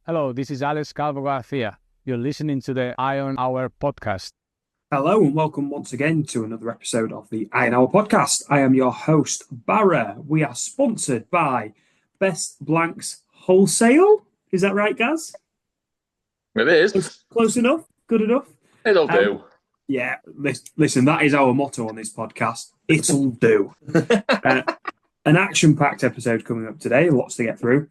Hello, this is Alex Calvo Garcia. You're listening to the Iron Hour podcast. Hello and welcome once again to another episode of the Iron Hour podcast. I am your host, Barra. We are sponsored by Best Blanks Wholesale. Is that right, Gaz? It is. Close enough? Good enough? It'll do. Yeah, listen, that is our motto on this podcast. It'll do. An action-packed episode coming up today, lots to get through.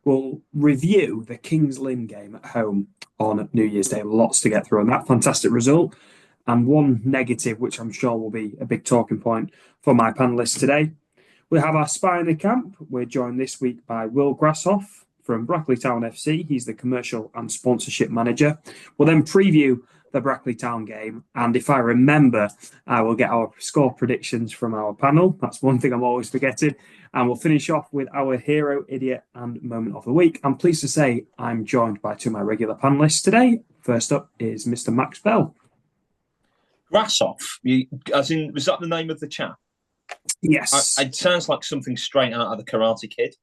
We'll review the Kings Lynn game at home on New Year's Day. Lots to get through on that fantastic result. And one negative, which I'm sure will be a big talking point for my panelists today. We have our spy in the camp. We're joined this week by Will Grasshoff from Brackley Town FC. He's the commercial and sponsorship manager. We'll then preview the Brackley Town game. And if I remember, I will get our score predictions from our panel. That's one thing I'm always forgetting. And we'll finish off with our hero, idiot, and moment of the week. I'm pleased to say I'm joined by two of my regular panelists today. First up is Mr. Max Bell. Grassoff, was that the name of the chap? Yes. It sounds like something straight out of the Karate Kid.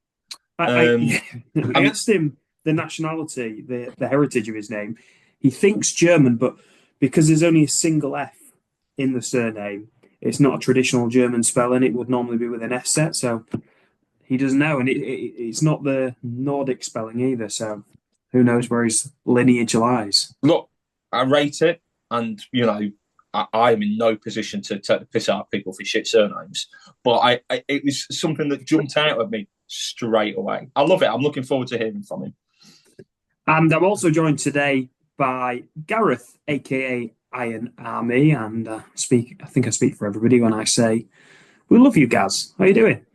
I asked him the nationality, the heritage of his name. He thinks German, but because there's only a single F in the surname, it's not a traditional German spelling. It would normally be with an S set, so he doesn't know. And it's not the Nordic spelling either, so who knows where his lineage lies. Look, I rate it, and, I am in no position to take the piss out of people for shit surnames, but it was something that jumped out at me straight away. I love it. I'm looking forward to hearing from him. And I'm also joined today by Gareth, aka Iron Army, and I think I speak for everybody when I say we love you, Gaz. How are you doing?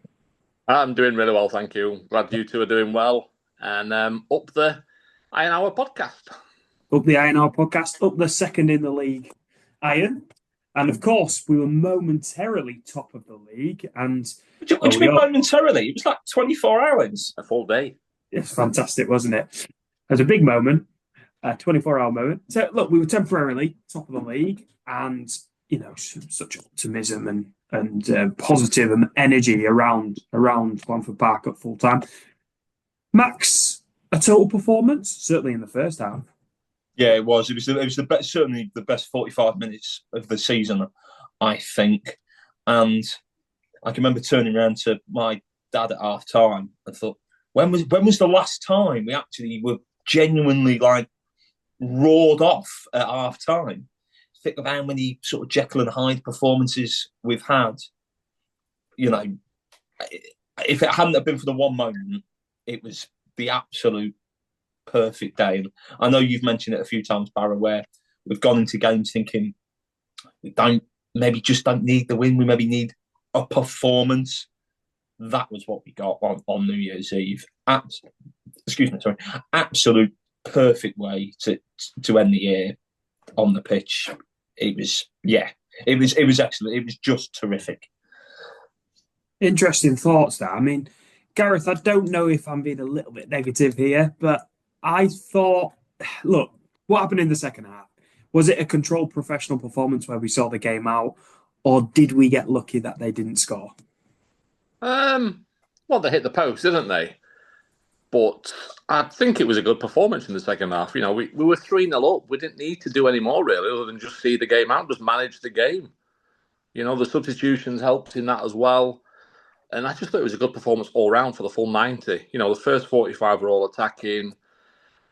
I'm doing really well, thank you. Glad you two are doing well. And up the Iron Hour podcast. Up the Iron Hour podcast, up the second in the league, Iron. And of course, we were momentarily top of the league. And what do you mean momentarily? It was like 24 hours. A full day. It's fantastic, wasn't it? It was a big moment, a 24-hour moment. So, look, we were temporarily top of the league, and, such optimism and positive and energy around Swanford Park at full time. Max, a total performance, certainly in the first half. Yeah, it was. It was the best, certainly the best 45 minutes of the season, I think. And I can remember turning around to my dad at half time and thought, when was the last time we actually were genuinely roared off at half time? Think of how many sort of Jekyll and Hyde performances we've had. If it hadn't have been for the one moment, it was the absolute perfect day. And I know you've mentioned it a few times, Barra, where we've gone into games thinking we don't need the win. We maybe need a performance. That was what we got on New Year's Eve. Absolute perfect way to end the year on the pitch. It was excellent. It was just terrific. Interesting thoughts there. I mean, Gareth, I don't know if I'm being a little bit negative here, but I thought, look, what happened in the second half? Was it a controlled professional performance where we saw the game out, or did we get lucky that they didn't score? Well, they hit the post, didn't they? But I think it was a good performance in the second half. We were 3-0 up. We didn't need to do any more, really, other than just see the game out, just manage the game. The substitutions helped in that as well. And I just thought it was a good performance all round for the full 90. The first 45 were all attacking,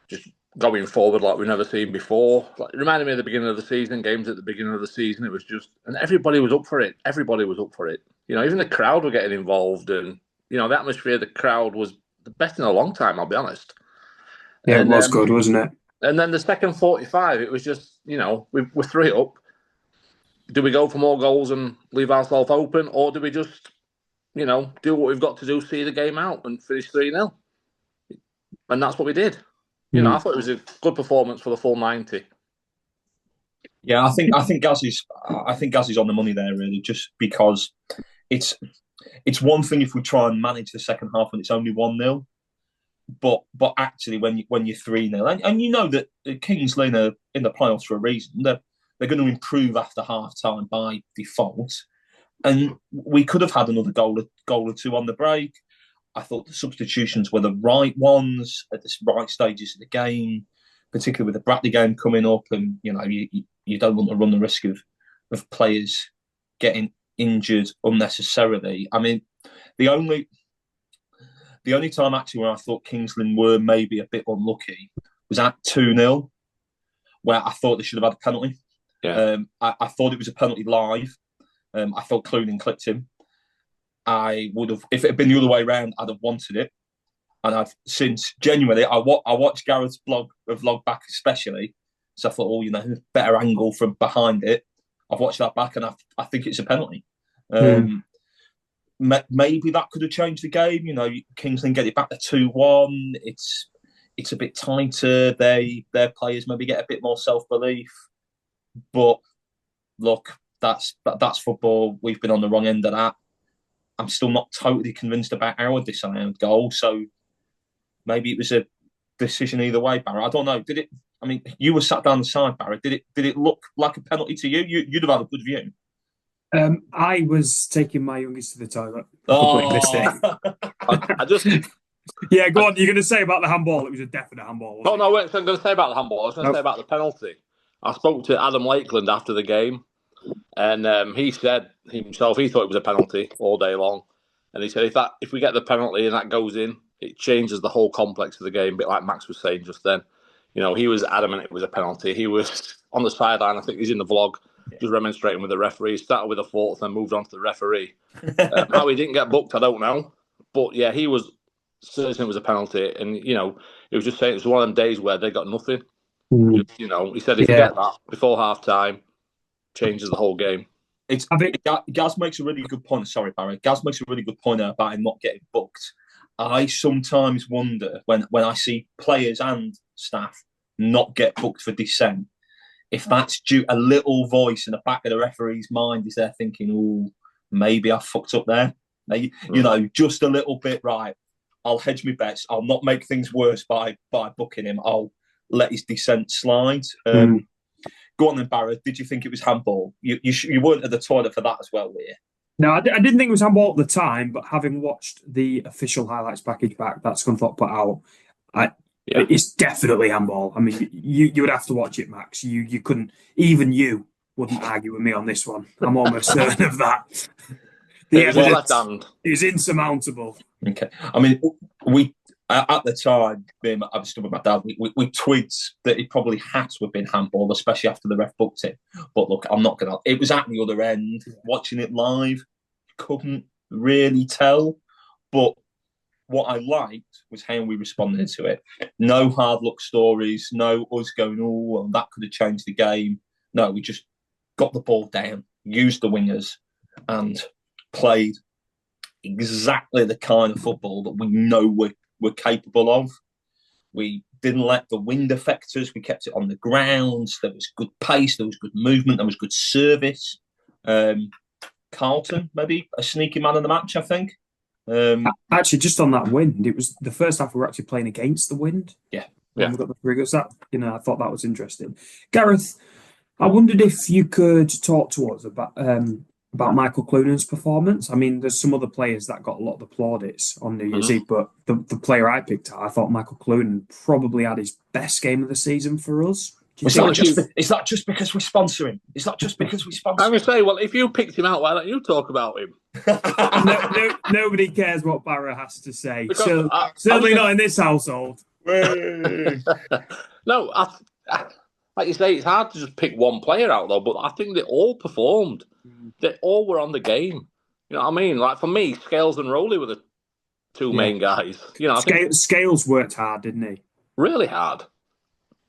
just going forward like we've never seen before. It reminded me of the beginning of the season, games at the beginning of the season. It was just, and everybody was up for it. Everybody was up for it. Even the crowd were getting involved, and, the atmosphere of the crowd was the best in a long time, I'll be honest. Yeah, it was good, wasn't it? And then the second 45, it was just, we're 3 up. Do we go for more goals and leave ourselves open, or do we just, do what we've got to do, see the game out and finish 3-0? And that's what we did. I thought it was a good performance for the full 90. Yeah, I think Gaz is on the money there, really, just because it's one thing if we try and manage the second half and it's only 1-0, but actually when you're 3-0, and you know that the Kings Lynn are in the playoffs for a reason. They're going to improve after half time by default, and we could have had another goal or two on the break. I thought the substitutions were the right ones at the right stages of the game, particularly with the Brackley game coming up, and you don't want to run the risk of players getting injured unnecessarily. I mean, the only time actually where I thought Kings Lynn were maybe a bit unlucky was at 2-0, where I thought they should have had a penalty. Yeah. I thought it was a penalty live. I thought Clunan clipped him. I would have, if it had been the other way around, I'd have wanted it. And I've since genuinely, I watched Gareth's vlog back especially, so I thought, better angle from behind it. I've watched that back, and I think it's a penalty. Maybe that could have changed the game. Kings Lynn get it back to 2-1. It's a bit tighter. Their players maybe get a bit more self-belief. But look, that's football. We've been on the wrong end of that. I'm still not totally convinced about our disallowed goal. So maybe it was a decision either way, Barry. I don't know. Did it? I mean, you were sat down the side, Barry. Did it look like a penalty to you? You'd have had a good view. I was taking my youngest to the toilet. I just... Yeah, go on. You're going to say about the handball. It was a definite handball. No, wait. So I'm going to say about the handball. I was going to say about the penalty. I spoke to Adam Lakeland after the game, and he said himself he thought it was a penalty all day long. And he said if we get the penalty and that goes in, it changes the whole complex of the game, a bit like Max was saying just then. He was adamant it was a penalty. He was on the sideline. I think he's in the vlog, just remonstrating with the referee. Started with a fourth and moved on to the referee. How he didn't get booked, I don't know. But yeah, he was certain it was a penalty. And, he was just saying it was one of them days where they got nothing. He said if you get that before half time, changes the whole game. Gaz makes a really good point. Sorry, Barry. Gaz makes a really good point about him not getting booked. I sometimes wonder when I see players and staff not get booked for dissent, if that's due a little voice in the back of the referee's mind is there thinking, "Oh, maybe I fucked up there." Just a little bit. Right, I'll hedge my bets. I'll not make things worse by booking him. I'll let his dissent slide. Go on then, Barrett. Did you think it was handball? You weren't at the toilet for that as well, were you? No, I didn't think it was handball at the time, but having watched the official highlights package back that Scunthorpe put out, it's definitely handball. I mean, you would have to watch it, Max. You couldn't, even you wouldn't argue with me on this one. I'm almost certain of that. The evidence is insurmountable. Okay. I mean, we at the time, I was still with my dad. We twigged that it probably had to have been handball, especially after the ref booked it. But look, I'm not gonna. It was at the other end. Watching it live, couldn't really tell. But what I liked was how we responded to it. No hard luck stories. No us going, "Oh, well, that could have changed the game." No, we just got the ball down, used the wingers, and played exactly the kind of football that we know we're capable of. We didn't let the wind affect us. We kept it on the ground. There was good pace. There was good movement. There was good service. Carlton, maybe a sneaky man of the match, I think. Actually, just on that wind, it was the first half we were actually playing against the wind. Yeah. We got the triggers. I thought that was interesting. Gareth, I wondered if you could talk to us about Michael Clunan's performance. I mean, there's some other players that got a lot of the plaudits on New Year's Eve, but the player I picked out, I thought Michael Clunan probably had his best game of the season for us. Is that just because we sponsor him? Is that just because we sponsor him? I would say, well, if you picked him out, why don't you talk about him? Nobody cares what Barra has to say. Certainly not in this household. No, like you say, it's hard to just pick one player out, though, but I think they all performed. They all were on the game. You know what I mean? Like, for me, Scales and Rowley were the two main guys. Scales worked hard, didn't he? Really hard.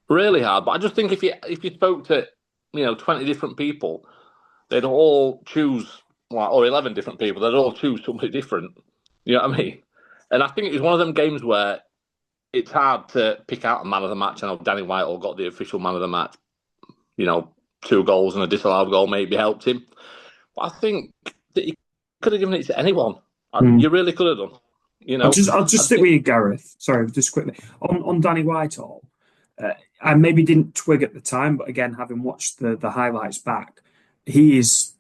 Really hard. But I just think if you spoke to 20 different people, they'd all choose, or 11 different people, they'd all choose somebody different. You know what I mean? And I think it was one of them games where it's hard to pick out a man of the match. I know Danny Whitehall got the official man of the match. 2 goals and a disallowed goal maybe helped him. But I think that you could have given it to anyone. You really could have done. I'll just stick with you, Gareth. Sorry, just quickly. On Danny Whitehall, I maybe didn't twig at the time, but again, having watched the highlights back, he is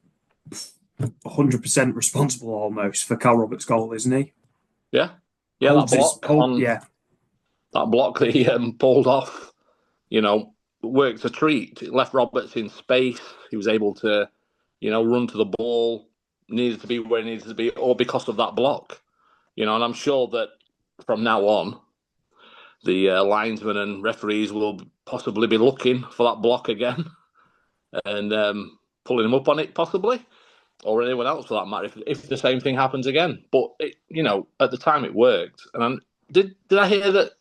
100% responsible almost for Cal Roberts' goal, isn't he? Yeah. Yeah, that block that block that he pulled off, worked a treat. It left Roberts in space. He was able to, run to the ball, needed to be where he needed to be, all because of that block. And I'm sure that from now on, the linesmen and referees will possibly be looking for that block again and pulling him up on it, possibly, or anyone else for that matter, if the same thing happens again. But at the time it worked. And did I hear that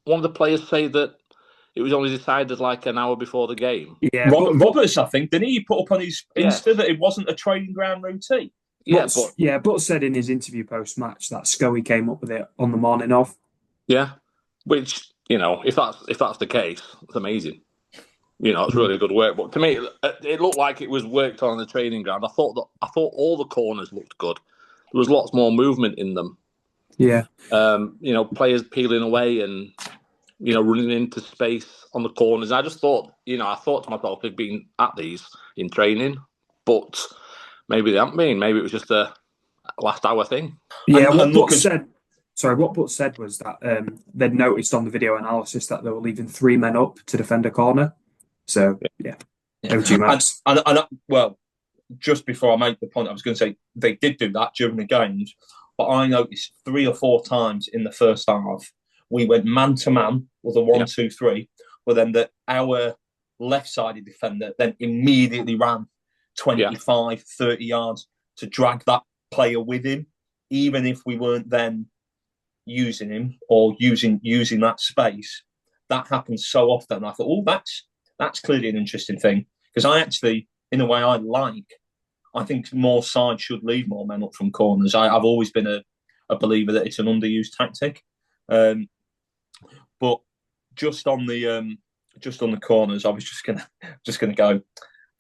one of the players say that it was only decided like an hour before the game? Yeah, Roberts, I think, didn't he? Put up on his Insta that it wasn't a training ground routine. But said in his interview post-match that Scully came up with it on the morning of. Yeah, which if that's the case, it's amazing. It's really good work. But to me, it looked like it was worked on the training ground. I thought all the corners looked good. There was lots more movement in them. Yeah. Players peeling away and running into space on the corners. I just thought, I thought to myself, they've been at these in training, but maybe they haven't been. Maybe it was just a last hour thing. Yeah, what Butts said was that they'd noticed on the video analysis that they were leaving 3 men up to defend a corner. So, yeah. Over to you, Max. Well, just before I make the point, I was going to say they did do that during the games, but I noticed 3 or 4 times in the first half, we went man-to-man with a 1-2-3, but then our left-sided defender then immediately ran 25, 30 yards to drag that player with him, even if we weren't then using him or using that space. That happens so often. I thought, that's clearly an interesting thing, because I actually, in a way, I think more sides should leave more men up from corners. I've always been a believer that it's an underused tactic. But just on the corners, I was just gonna go.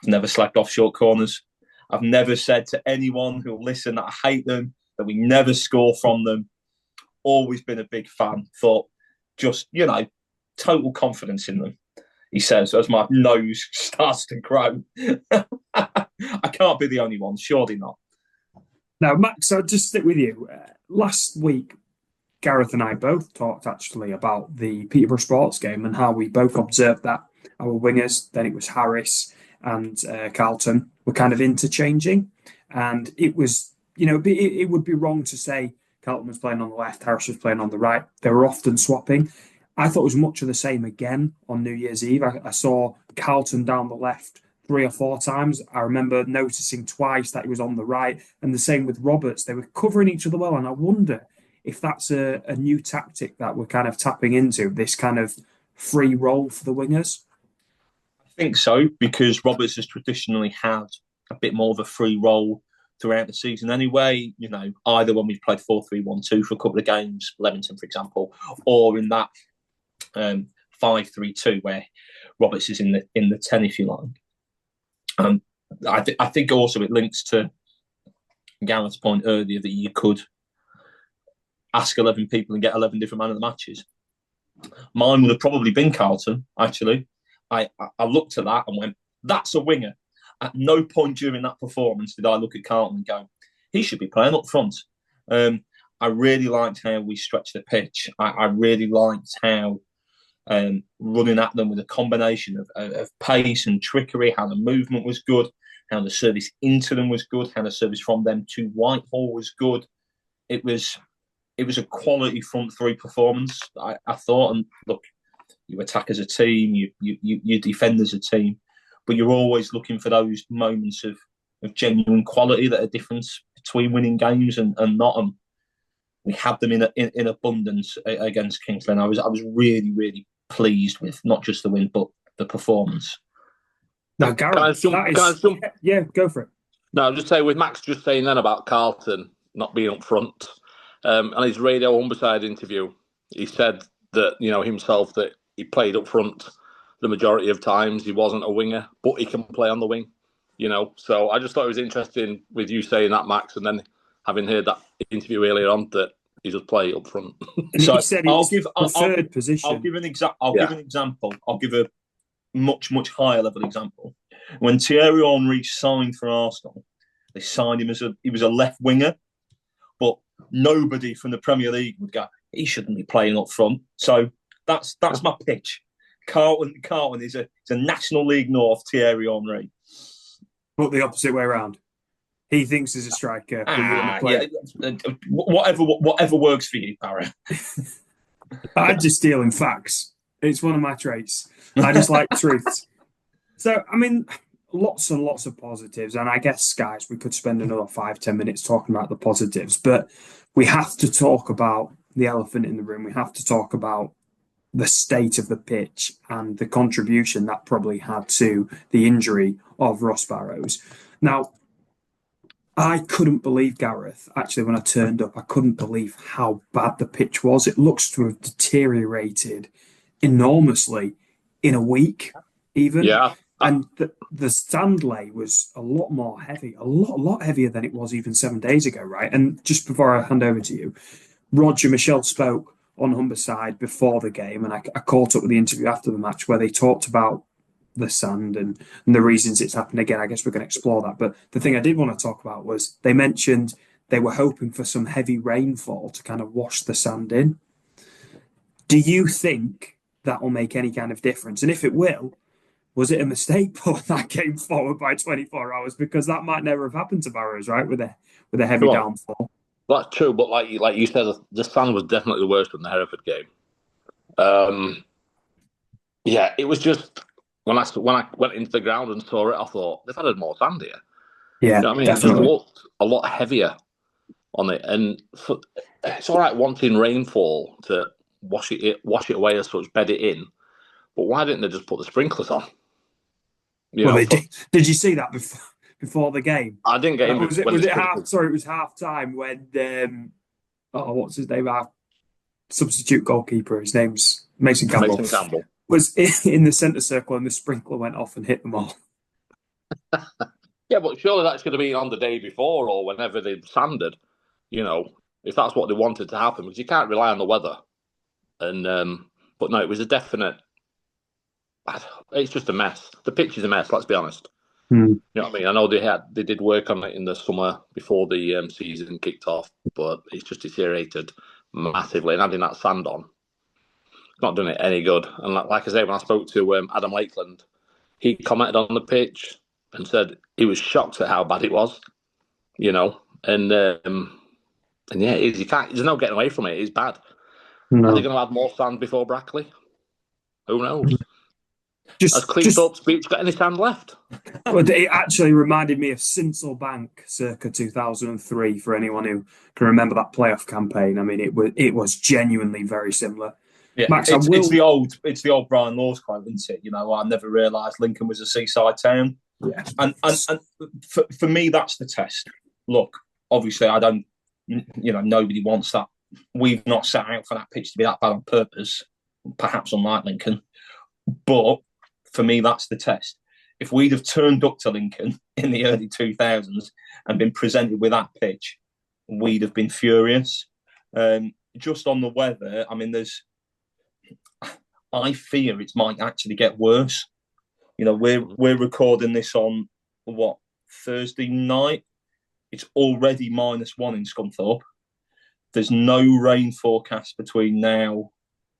I've never slacked off short corners. I've never said to anyone who'll listen that I hate them, that we never score from them. Always been a big fan. Thought just total confidence in them. He says as my nose starts to grow. I can't be the only one. Surely not. Now, Max, I'll just stick with you. Last week, Gareth and I both talked actually about the Peterborough Sports game and how we both observed that our wingers, then it was Harris and Carlton, were kind of interchanging. And it was, it would be wrong to say Carlton was playing on the left, Harris was playing on the right. They were often swapping. I thought it was much of the same again on New Year's Eve. I saw Carlton down the left 3 or 4 times. I remember noticing twice that he was on the right, and the same with Roberts. They were covering each other well, and I wonder if that's a new tactic that we're kind of tapping into, this kind of free role for the wingers. I think so, because Roberts has traditionally had a bit more of a free role throughout the season anyway, either when we've played 4-3-1-2 for a couple of games, Leamington, for example, or in that 5-3-2 where Roberts is in the 10, if you like. I think also it links to Gareth's point earlier that you could ask 11 people and get 11 different man of the matches. Mine would have probably been Carlton, actually. I looked at that and went, that's a winger. At no point during that performance did I look at Carlton and go, he should be playing up front. I really liked how we stretched the pitch. I really liked how running at them with a combination of pace and trickery, how the movement was good, how the service into them was good, how the service from them to Whitehall was good. It was a quality front three performance, I thought. And look, you attack as a team, you defend as a team, but you're always looking for those moments of genuine quality that are difference between winning games and not. And we had them in abundance against Kings Lynn. I was really, really pleased with not just the win, but the performance. Now, Gareth, yeah, go for it. No, I'll just say with Max just saying then about Carlton not being up front, on his Radio Humberside interview, he said that himself that he played up front the majority of times. He wasn't a winger, but he can play on the wing. So I just thought it was interesting with you saying that, Max, and then having heard that interview earlier on that he does play up front. So he said I'll give an example. I'll give a much, much higher level example. When Thierry Henry signed for Arsenal, they signed him he was a left winger, but nobody from the Premier League would go, he shouldn't be playing up front. So that's my pitch. Carlton is a National League North Thierry Henry. But the opposite way around. He thinks he's a striker. Whatever works for you, Barry. I'm just stealing facts. It's one of my traits. I just like truths. So, I mean, lots and lots of positives. And I guess, guys, we could spend another 5-10 minutes talking about the positives. But we have to talk about the elephant in the room. We have to talk about the state of the pitch and the contribution that probably had to the injury of Ross Barrows. Now, I couldn't believe, Gareth, actually, when I turned up, I couldn't believe how bad the pitch was. It looks to have deteriorated enormously in a week, even. Yeah. And the stand lay was a lot more heavy, a lot heavier than it was even 7 days ago, right? And just before I hand over to you, Roger Michelle spoke on Humberside before the game, and I caught up with the interview after the match where they talked about the sand and the reasons it's happened again. I guess we're going to explore that. But the thing I did want to talk about was they mentioned they were hoping for some heavy rainfall to kind of wash the sand in. Do you think that will make any kind of difference? And if it will, was it a mistake putting that game forward by 24 hours? Because that might never have happened to Barrows, right? With a heavy downfall. That's true, but like you said, the sand was definitely the worst in the Hereford game. Yeah, it was just when I went into the ground and saw it, I thought they've added more sand here. Yeah, you know what I mean, definitely. It just looked a lot heavier on it, and it's all right wanting rainfall to wash it away as such, bed it in. But why didn't they just put the sprinklers on? They did. Did you see that before the game? I didn't get in. Was it half? Sorry, it was half time when what's his name? Our substitute goalkeeper. His name's Mason Campbell. Was in the centre circle, and the sprinkler went off and hit them all. Yeah, but surely that's going to be on the day before or whenever they've sanded. If that's what they wanted to happen, because you can't rely on the weather. And but no, it was a definite. It's just a mess. The pitch is a mess. Let's be honest. You know what I mean? I know they did work on it in the summer before the season kicked off, but it's just deteriorated massively. And adding that sand on, it's not doing it any good. And like I say, when I spoke to Adam Lakeland, he commented on the pitch and said he was shocked at how bad it was. And yeah, it is. There's no getting away from it. It's bad. No. Are they going to add more sand before Brackley? Who knows? Has Cleethorpes Beach got any sand left? Well, it actually reminded me of Sinsel Bank circa 2003 for anyone who can remember that playoff campaign. I mean, it was genuinely very similar. Yeah, Max, it's the old Brian Laws quote, isn't it? I never realised Lincoln was a seaside town. Yeah, and for me, that's the test. Look, obviously, I don't. Nobody wants that. We've not set out for that pitch to be that bad on purpose. Perhaps unlike Lincoln, but for me, that's the test. If we'd have turned up to Lincoln in the early 2000s and been presented with that pitch, we'd have been furious. Just on the weather, I mean, I fear it might actually get worse. We're recording this on Thursday night. It's already -1 in Scunthorpe. There's no rain forecast between now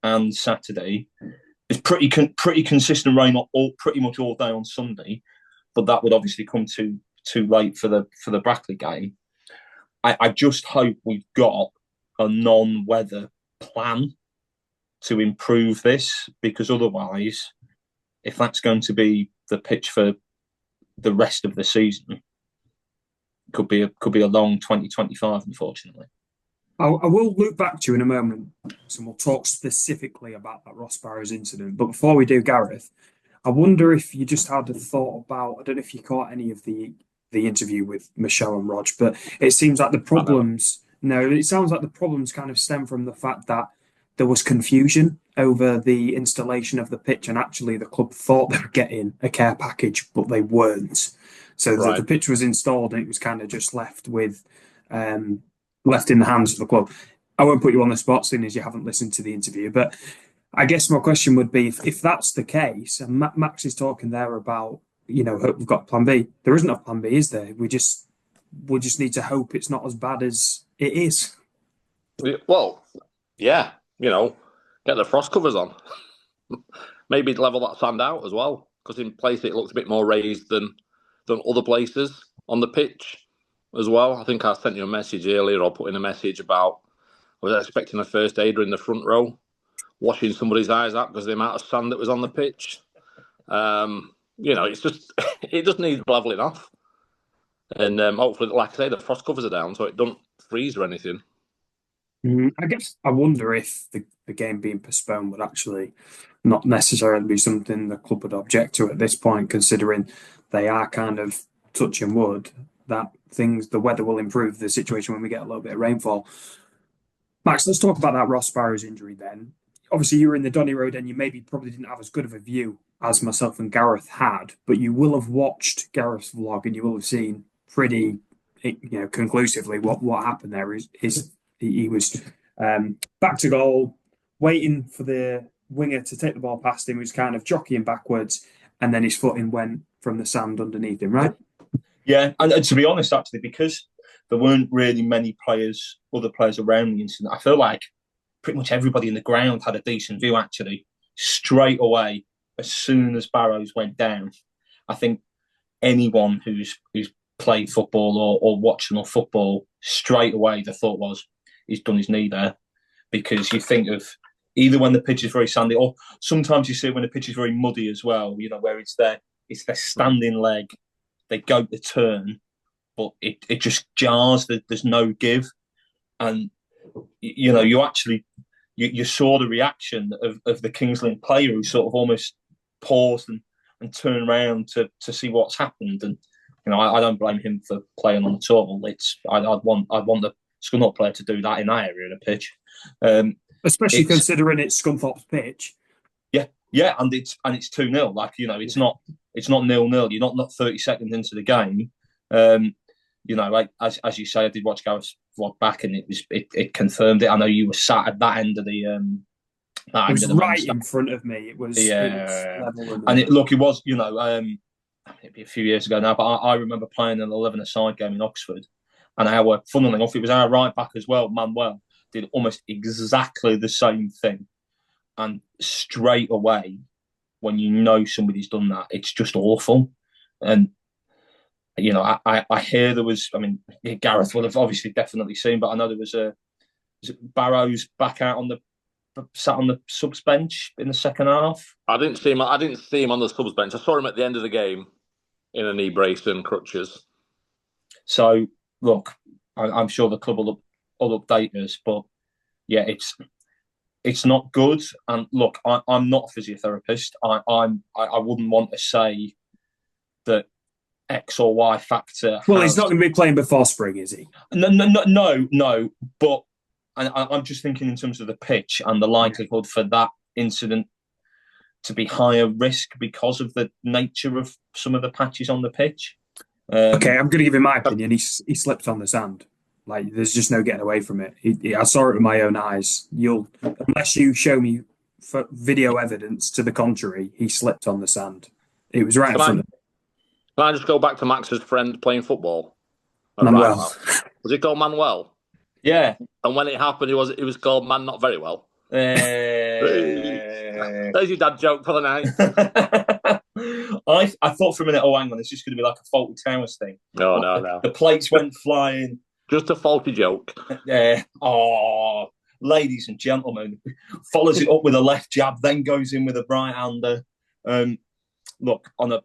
and Saturday. It's pretty consistent rain pretty much all day on Sunday, but that would obviously come too late for the Brackley game. I just hope we've got a non-weather plan to improve this, because otherwise, if that's going to be the pitch for the rest of the season, it could be a long 2025, unfortunately. I will look back to you in a moment, and we'll talk specifically about that Ross Barrows incident. But before we do, Gareth, I wonder if you just had a thought about, I don't know if you caught any of the interview with Michelle and Rog, but it seems like the problems, it sounds like the problems kind of stem from the fact that there was confusion over the installation of the pitch, and actually the club thought they were getting a care package, but they weren't. So the pitch was installed and it was kind of just left in the hands of the club. I won't put you on the spot, seeing as you haven't listened to the interview, but I guess my question would be, if that's the case, and Max is talking there about, we've got plan B. There isn't a plan B, is there? We just need to hope it's not as bad as it is. Well, yeah, get the frost covers on. Maybe level that sand out as well, because in place it looks a bit more raised than other places on the pitch as well. I think I sent you a message earlier, or put in a message about I was expecting a first aider in the front row, washing somebody's eyes out because of the amount of sand that was on the pitch. It's just it just needs leveling off, and hopefully, like I say, the frost covers are down so it don't freeze or anything. I guess I wonder if the game being postponed would actually not necessarily be something the club would object to at this point, considering they are kind of touching wood that the weather will improve the situation when we get a little bit of rainfall. Max, let's talk about that Ross Barrows injury then. Obviously, you were in the Donny Road and you probably didn't have as good of a view as myself and Gareth had, but you will have watched Gareth's vlog and you will have seen pretty, conclusively what happened there is he was back to goal, waiting for the winger to take the ball past him. He was kind of jockeying backwards, and then his footing went from the sand underneath him, right? Yeah, and to be honest, actually, because there weren't really many other players around the incident, I feel like pretty much everybody in the ground had a decent view, actually. Straight away, as soon as Barrows went down, I think anyone who's played football or watched enough football, straight away the thought was, he's done his knee there. Because you think of either when the pitch is very sandy, or sometimes you see it when the pitch is very muddy as well, where it's their standing leg, they go to turn, but it just jars, there's no give. And, you actually, you saw the reaction of the Kings Lynn player who sort of almost paused and turned around to see what's happened. And, I don't blame him for playing on the tour. I'd want the Scunthorpe player to do that in that area of the pitch. Especially considering it's Scunthorpe's pitch. Yeah, and it's 2-0. Like, it's not 0-0. You're not 30 seconds into the game. Like as you say, I did watch Gareth's vlog back, and it confirmed it. I know you were sat at that end of the. It was right in front of me. It was level, and it was it'd be a few years ago now, but I remember playing an 11-a-side game in Oxford, and funnily enough, it was our right back as well, Manuel, did almost exactly the same thing. And straight away, when somebody's done that, it's just awful. And, I hear there was, Gareth will have obviously definitely seen, but I know there was Barrows back out sat on the subs bench in the second half. I didn't see him on the subs bench. I saw him at the end of the game in a knee brace and crutches. So, look, I'm sure the club will update us, but yeah, it's not good. And look, I'm not a physiotherapist. I wouldn't want to say that X or Y factor. Well, he's not going to be playing before spring, is he? No. But I'm just thinking in terms of the pitch and the likelihood for that incident to be higher risk because of the nature of some of the patches on the pitch. Okay, I'm going to give him my opinion. He slipped on the sand. Like, there's just no getting away from it. I saw it with my own eyes. Unless you show me video evidence to the contrary, he slipped on the sand. It was right in front of me. Can I just go back to Max's friend playing football? Manuel. Was it called Manuel? Yeah. And when it happened, it was called Man Not Very Well. There's your dad joke for the night. I thought for a minute, hang on, it's just going to be like a Faulty Towers thing. No. The plates went flying. Just a faulty joke. Ladies and gentlemen, follows it up with a left jab, then goes in with a right hander. Look, on a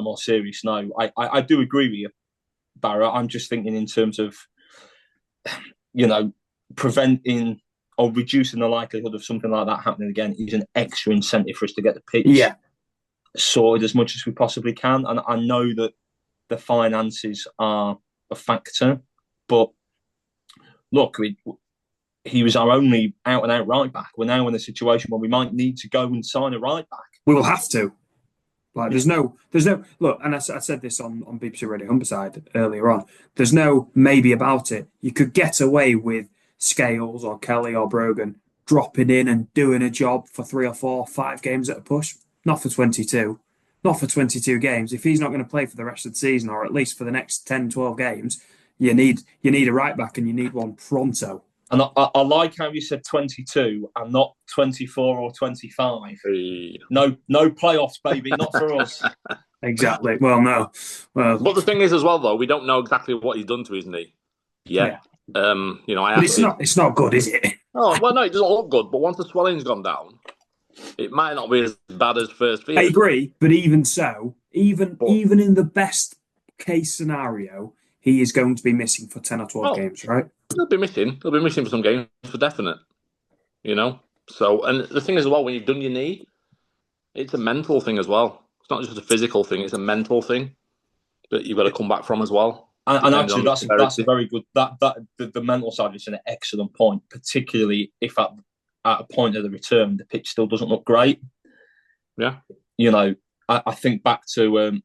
more serious note, I do agree with you, Barra. I'm just thinking in terms of, preventing or reducing the likelihood of something like that happening again is an extra incentive for us to get the pitch sorted as much as we possibly can. And I know that the finances are a factor, but look, he was our only out-and-out right back. We're now in a situation where we might need to go and sign a right back. We will have to. Like, there's no look, and I said this on BBC Radio Humberside earlier on. There's no maybe about it. You could get away with Scales or Kelly or Brogan dropping in and doing a job for 3 or 4, 5 games at a push. Not for 22. Not for 22 games. If he's not going to play for the rest of the season, or at least for the next 10, 12 games, you need a right back, and you need one pronto. And I like how you said 22 and not 24 or 25. No playoffs, baby, not for us. Exactly. Well, no. Well, but the thing is, as well, though, we don't know exactly what he's done to his knee. Yeah. But it's not good, is it? Oh well, no, it doesn't look good. But once the swelling's gone down, it might not be as bad as first feared. I agree, but even so, even in the best case scenario, he is going to be missing for 10 or 12 games, right? He'll be missing. He'll be missing for some games for definite. So, and the thing is, as well, when you've done your knee, it's a mental thing as well. It's not just a physical thing; it's a mental thing that you've got to come back from as well. And actually, that's a very good. The mental side is an excellent point, particularly if at a point of the return the pitch still doesn't look great. Yeah, I think back to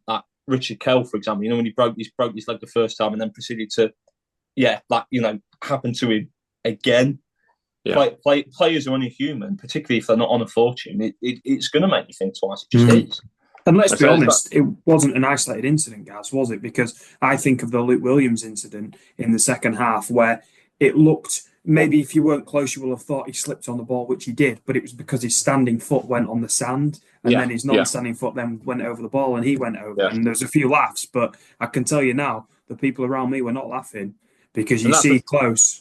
Richard Kell, for example. When he broke his leg the first time and then proceeded to, happen to him again. Yeah. Players are only human, particularly if they're not on a fortune. It's going to make you think twice. It just is. And let's be honest, it wasn't an isolated incident, Gaz, was it? Because I think of the Luke Williams incident in the second half where it looked, maybe if you weren't close, you will have thought he slipped on the ball, which he did, but it was because his standing foot went on the sand and then his non-standing foot then went over the ball and he went over. Yeah. And there was a few laughs, but I can tell you now, the people around me were not laughing because you see close.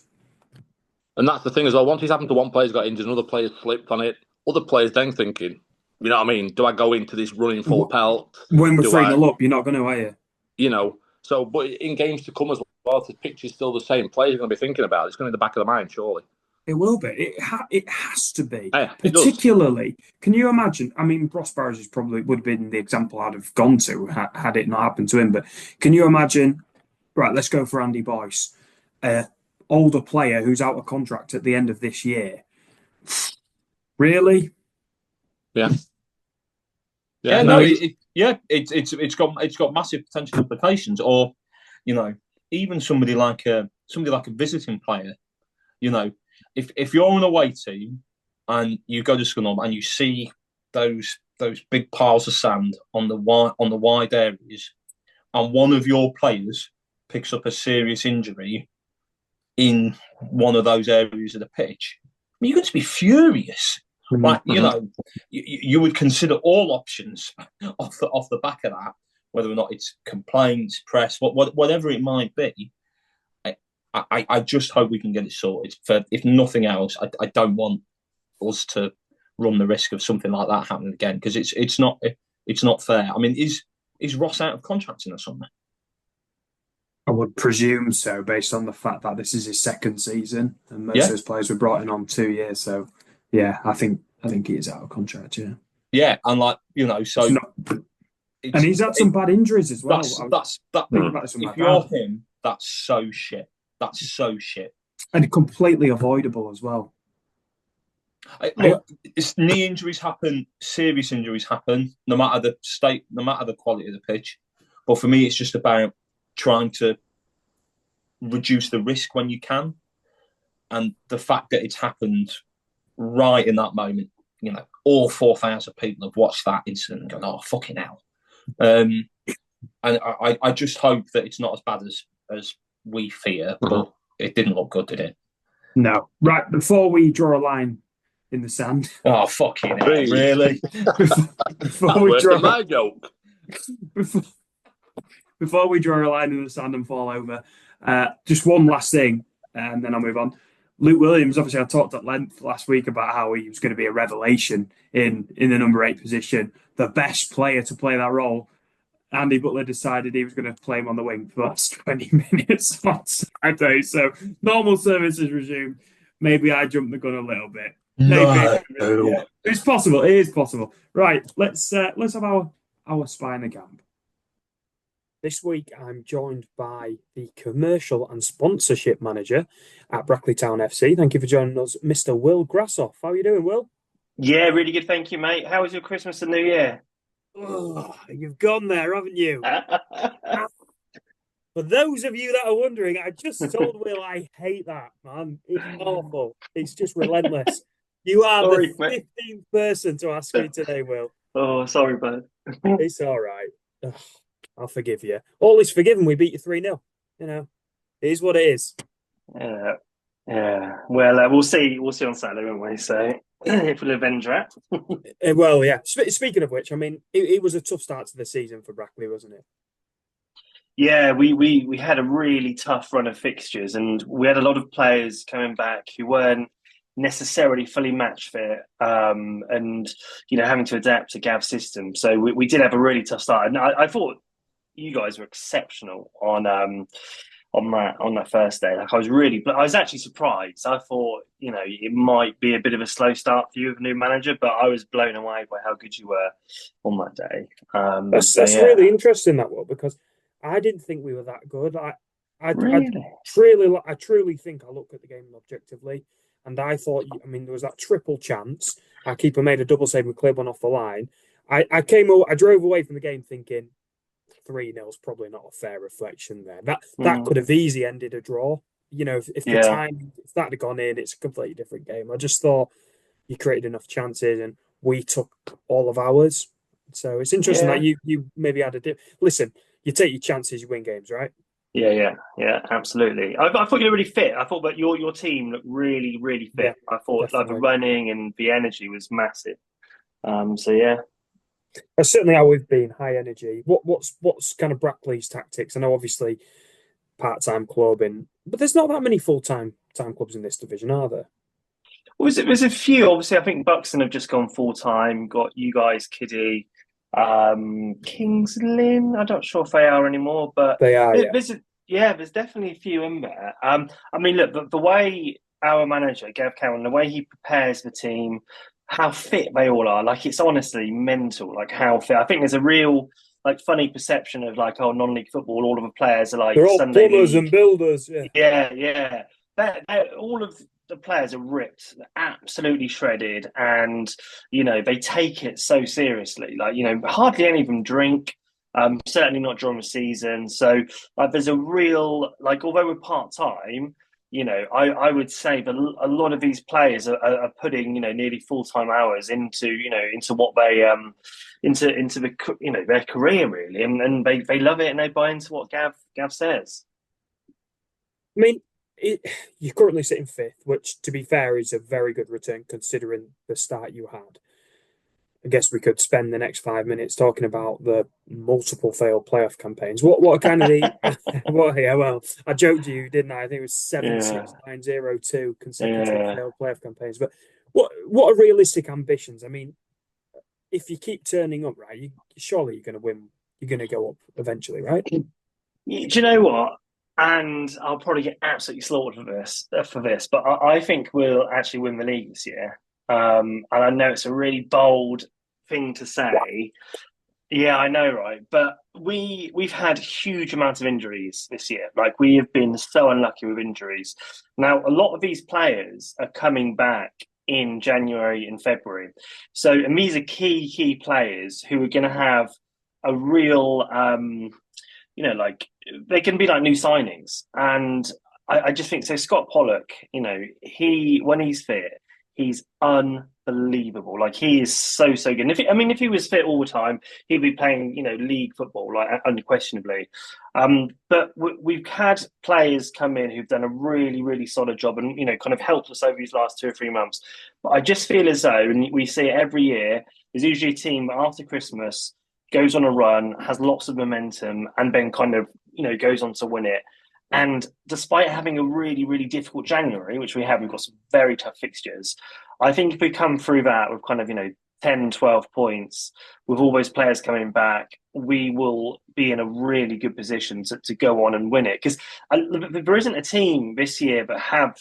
And that's the thing as well. Once he's happened to one player's got injured, another player's slipped on it, other players then thinking, you know what I mean? Do I go into this running full pelt? When we're 3-0 up, you're not going to, are you? So, but in games to come as well, if the pitch is still the same, players are going to be thinking about it. It's going to be in the back of the mind, surely. It will be. It has to be. Yeah, particularly, can you imagine? I mean, Ross Barrows would have been the example I'd have gone to had it not happened to him. But can you imagine? Right, let's go for Andy Boyce, older player who's out of contract at the end of this year. Really? Yeah. It's got massive potential implications. Or, even somebody like a visiting player. If you're on an away team and you go to Scunthorpe and you see those big piles of sand on the wide areas, and one of your players picks up a serious injury in one of those areas of the pitch, you're going to be furious. Like, you would consider all options off the back of that, whether or not it's complaints, press, whatever it might be. I just hope we can get it sorted. If nothing else, I don't want us to run the risk of something like that happening again, because it's not fair. I mean, is Ross out of contract in the summer? I would presume so, based on the fact that this is his second season and most of his players were brought in on 2 years. So. Yeah, I think he is out of contract. Yeah, and and he's had some bad injuries as well. If you're him, that's so shit. And completely avoidable as well. Knee injuries happen, serious injuries happen, no matter the state, no matter the quality of the pitch. But for me, it's just about trying to reduce the risk when you can, and the fact that it's happened right in that moment, all 4,000 people have watched that incident and gone, "Oh, fucking hell!" And I just hope that it's not as bad as we fear, but it didn't look good, did it? No. Right, before we draw a line in the sand. Oh, fucking hell, really? Before we draw my joke. Before we draw a line in the sand and fall over, just one last thing, and then I'll move on. Luke Williams, obviously, I talked at length last week about how he was going to be a revelation in the number 8 position, the best player to play that role. Andy Butler decided he was going to play him on the wing for the last 20 minutes on Saturday. So normal service is resumed. Maybe I jumped the gun a little bit. Maybe. No. Yeah. It's possible. It is possible. Right. Let's have our spy in the camp. This week, I'm joined by the commercial and sponsorship manager at Brackley Town FC. Thank you for joining us, Mr. Will Grassoff. How are you doing, Will? Yeah, really good. Thank you, mate. How was your Christmas and New Year? Oh, you've gone there, haven't you? For those of you that are wondering, I just told Will I hate that, man. It's awful. It's just relentless. You are the 15th person to ask me today, Will. Oh, sorry, bud. It's all right. Ugh. I'll forgive you. All is forgiven. We beat you 3-0. It is what it is. Yeah. Yeah. Well, we'll see. We'll see on Saturday, won't we? So if we'll avenge that. Well, yeah. Speaking of which, I mean, it was a tough start to the season for Brackley, wasn't it? Yeah, we had a really tough run of fixtures, and we had a lot of players coming back who weren't necessarily fully match fit, and having to adapt to Gav's system. So we did have a really tough start, and I thought you guys were exceptional on that first day. Like I was actually surprised. I thought it might be a bit of a slow start for you with a new manager, but I was blown away by how good you were on that day. That's really interesting, that one, because I didn't think we were that good. Really? I truly think I looked at the game objectively, and I thought, I mean, there was that triple chance. Our keeper made a double save with Claiborne off the line. I drove away from the game thinking 3-0 is probably not a fair reflection there. That could have easily ended a draw. If the time, if that had gone in, it's a completely different game. I just thought you created enough chances, and we took all of ours. So it's interesting that you maybe had a dip. Listen, you take your chances, you win games, right? Yeah, absolutely. I thought you were really fit. I thought that your team looked really, really fit. Yeah, I thought like the running and the energy was massive. So yeah. That's certainly how we've been, high energy. What's kind of Brackley's tactics? I know obviously part-time club, but there's not that many full-time clubs in this division, are there? Well, there's a few. Obviously, I think Buxton have just gone full-time. Got you guys, Kiddie, Kings Lynn. I'm not sure if they are anymore, but they are. There's definitely a few in there. I mean, look, the way our manager Gav Cowan, the way he prepares the team, how fit they all are, like it's honestly mental. Like how fit. I think there's a real funny perception of non-league football. All of the players are like they're all Sunday plumbers league. and builders. Yeah. All of the players are ripped, absolutely shredded, and they take it so seriously. Hardly any of them drink. Certainly not during the season. So there's a real although we're part time, I would say that a lot of these players are putting nearly full-time hours into what they into the their career really, and they love it and they buy into what Gav says. I mean, you're currently sitting fifth, which, to be fair, is a very good return considering the start you had. I guess we could spend the next 5 minutes talking about the multiple failed playoff campaigns. What are kind of the well, I joked to you, didn't I? I think it was 7-6-9-0-2 consecutive failed playoff campaigns. But what are realistic ambitions? I mean, if you keep turning up, right, surely you're going to win. You're going to go up eventually, right? Do you know what? And I'll probably get absolutely slaughtered for this, but I think we'll actually win the league this year. And I know it's a really bold thing to say. Yeah, I know, right? But we've had huge amounts of injuries this year. Like we have been so unlucky with injuries. Now, a lot of these players are coming back in January and February. And these are key players who are going to have a real, they can be like new signings. And I just think so. Scott Pollock, when he's fit, he's unbelievable. Like he is so good. And if he was fit all the time, he'd be playing league football unquestionably. But we've had players come in who've done a really really solid job and kind of helped us over these last 2 or 3 months. But I just feel as though, and we see it every year, there's usually a team after Christmas goes on a run, has lots of momentum, and then kind of goes on to win it. And despite having a really, really difficult January, which we've got some very tough fixtures, I think if we come through that with kind of, 10, 12 points, with all those players coming back, we will be in a really good position to go on and win it. Because there isn't a team this year that have,